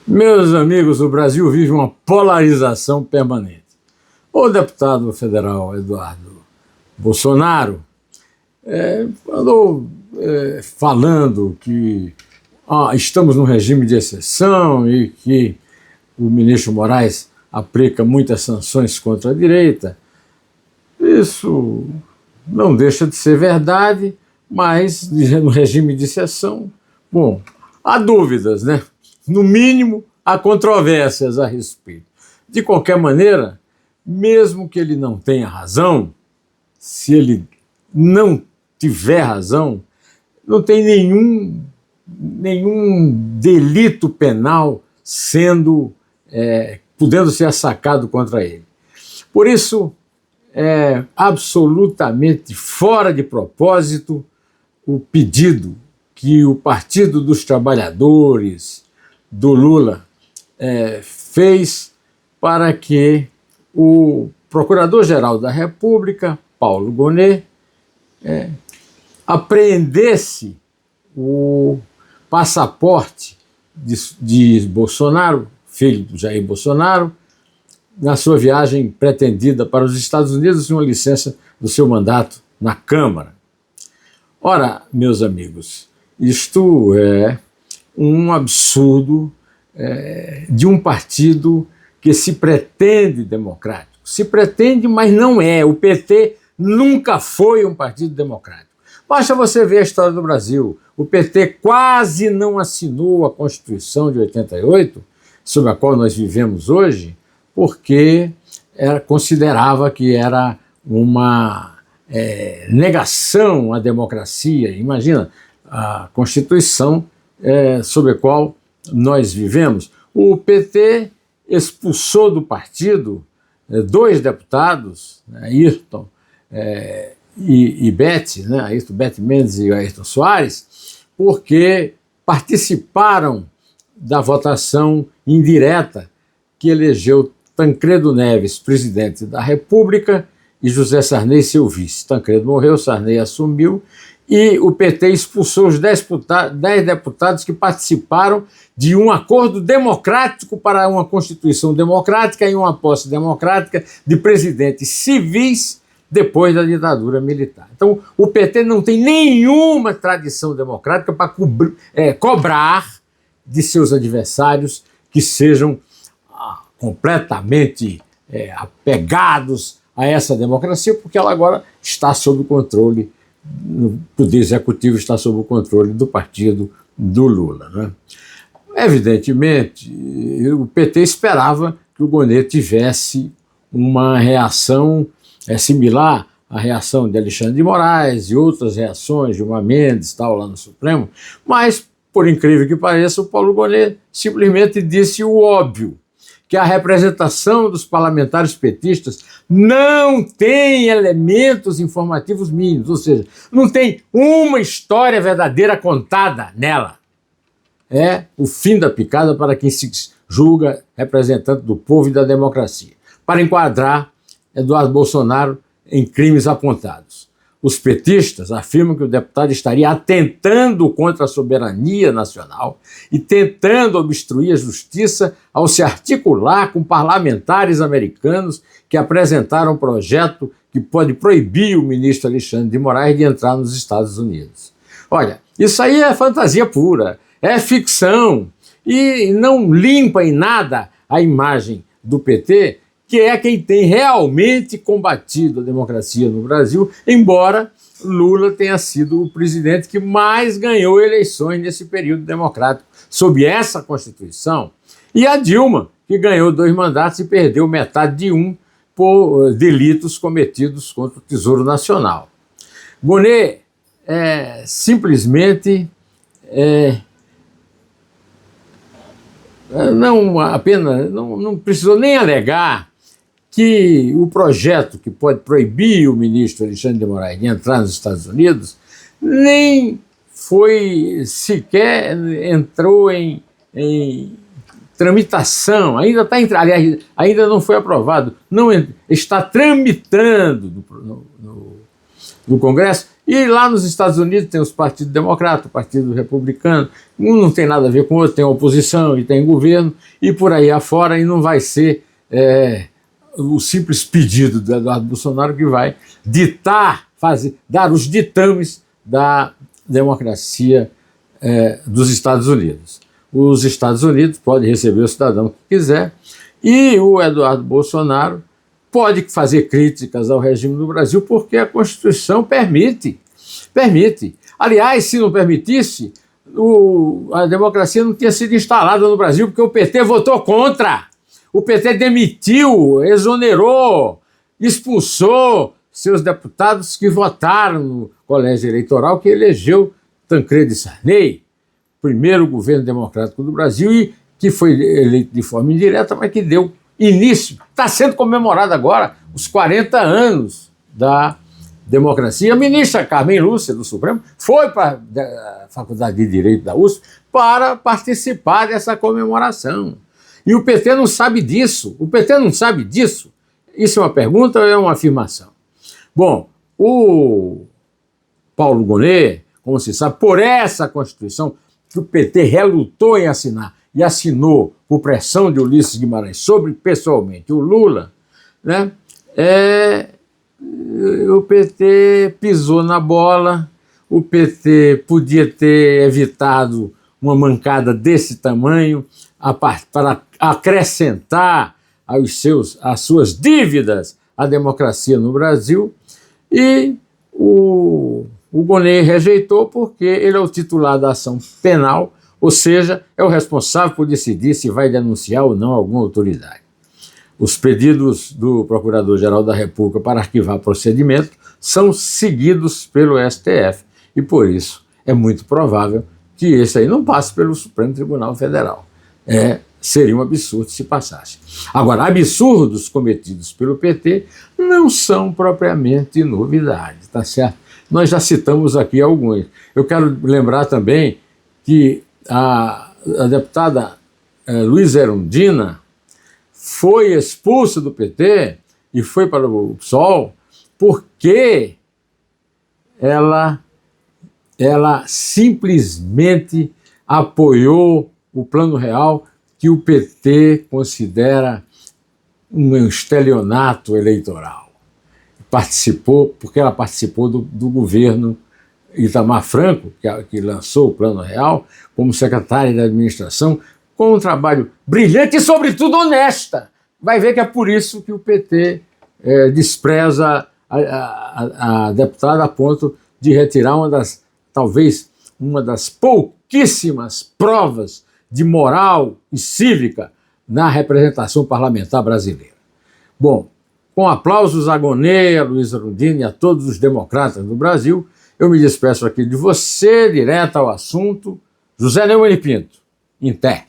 Meus amigos, o Brasil vive uma polarização permanente. O deputado federal Eduardo Bolsonaro andou falando que estamos num regime de exceção e que o ministro Moraes aplica muitas sanções contra a direita. Isso não deixa de ser verdade, mas no regime de exceção, bom, há dúvidas, né? No mínimo, há controvérsias a respeito. De qualquer maneira, mesmo que ele não tenha razão, se ele não tiver razão, não tem nenhum delito penal podendo ser sacado contra ele. Por isso, é absolutamente fora de propósito o pedido que o Partido dos Trabalhadores do Lula fez para que o Procurador-Geral da República, Paulo Gonet, apreendesse o passaporte de Bolsonaro, filho do Jair Bolsonaro, na sua viagem pretendida para os Estados Unidos em uma licença do seu mandato na Câmara. Ora, meus amigos, isto é um absurdo de um partido que se pretende democrático. Se pretende, mas não é. O PT nunca foi um partido democrático. Basta você ver a história do Brasil. O PT quase não assinou a Constituição de 88, sob a qual nós vivemos hoje, porque considerava que era uma negação à democracia. Imagina, a Constituição sob a qual nós vivemos. O PT expulsou do partido dois deputados, Ayrton e Beth, Ayrton Beth Mendes e Ayrton Soares, porque participaram da votação indireta que elegeu Tancredo Neves, presidente da República, e José Sarney, seu vice. Tancredo morreu, Sarney assumiu, e o PT expulsou os 10 deputados que participaram de um acordo democrático para uma Constituição democrática e uma posse democrática de presidentes civis depois da ditadura militar. Então, o PT não tem nenhuma tradição democrática para cobrar de seus adversários que sejam completamente apegados a essa democracia, porque ela agora está sob o controle, o Poder Executivo está sob o controle do partido do Lula, né? Evidentemente, o PT esperava que o Gonet tivesse uma reação similar à reação de Alexandre de Moraes e outras reações, Gilmar Mendes, tal, lá no Supremo, mas, por incrível que pareça, o Paulo Gonet simplesmente disse o óbvio, que a representação dos parlamentares petistas não tem elementos informativos mínimos, ou seja, não tem uma história verdadeira contada nela. É o fim da picada para quem se julga representante do povo e da democracia, para enquadrar Eduardo Bolsonaro em crimes apontados. Os petistas afirmam que o deputado estaria atentando contra a soberania nacional e tentando obstruir a justiça ao se articular com parlamentares americanos que apresentaram um projeto que pode proibir o ministro Alexandre de Moraes de entrar nos Estados Unidos. Olha, isso aí é fantasia pura, é ficção e não limpa em nada a imagem do PT, que é quem tem realmente combatido a democracia no Brasil, embora Lula tenha sido o presidente que mais ganhou eleições nesse período democrático, sob essa Constituição, e a Dilma, que ganhou 2 mandatos e perdeu metade de um por delitos cometidos contra o Tesouro Nacional. Gonet simplesmente não precisou nem alegar que o projeto que pode proibir o ministro Alexandre de Moraes de entrar nos Estados Unidos nem sequer entrou em tramitação, aliás, ainda não foi aprovado, está tramitando no Congresso E lá nos Estados Unidos tem os partidos democratas, o partido republicano, um não tem nada a ver com o outro, tem oposição e tem governo, e por aí afora, e não vai ser o simples pedido do Eduardo Bolsonaro que vai ditar, dar os ditames da democracia dos Estados Unidos. Os Estados Unidos podem receber o cidadão que quiser, e o Eduardo Bolsonaro pode fazer críticas ao regime do Brasil porque a Constituição permite. Aliás, se não permitisse, a democracia não tinha sido instalada no Brasil porque o PT votou contra. O PT demitiu, exonerou, expulsou seus deputados que votaram no colégio eleitoral que elegeu Tancredo Sarney, primeiro governo democrático do Brasil, e que foi eleito de forma indireta, mas que deu início. Está sendo comemorado agora os 40 anos da democracia. A ministra Carmen Lúcia, do Supremo, foi para a Faculdade de Direito da USP para participar dessa comemoração. E o PT não sabe disso. O PT não sabe disso. Isso é uma pergunta ou é uma afirmação? Bom, o Paulo Gonet, como se sabe, por essa Constituição que o PT relutou em assinar e assinou por pressão de Ulisses Guimarães sobre, pessoalmente, o Lula, né, o PT pisou na bola, o PT podia ter evitado uma mancada desse tamanho para acrescentar às suas dívidas à democracia no Brasil, e o Gonet rejeitou porque ele é o titular da ação penal, ou seja, é o responsável por decidir se vai denunciar ou não alguma autoridade. Os pedidos do Procurador-Geral da República para arquivar procedimento são seguidos pelo STF e, por isso, é muito provável que esse aí não passe pelo Supremo Tribunal Federal. Seria um absurdo se passasse. Agora, absurdos cometidos pelo PT não são propriamente novidade, tá certo? Nós já citamos aqui alguns. Eu quero lembrar também que a deputada Luísa Erundina foi expulsa do PT e foi para o PSOL porque ela simplesmente apoiou o Plano Real, que o PT considera um estelionato eleitoral. Porque ela participou do governo Itamar Franco, que lançou o Plano Real, como secretária de administração, com um trabalho brilhante e, sobretudo, honesta. Vai ver que é por isso que o PT despreza a deputada a ponto de retirar talvez uma das pouquíssimas provas de moral e cívica na representação parlamentar brasileira. Bom, com aplausos a Gonet, a Luísa Erundina e a todos os democratas do Brasil, eu me despeço aqui de você, direto ao assunto, José Neumann e Pinto, em pé.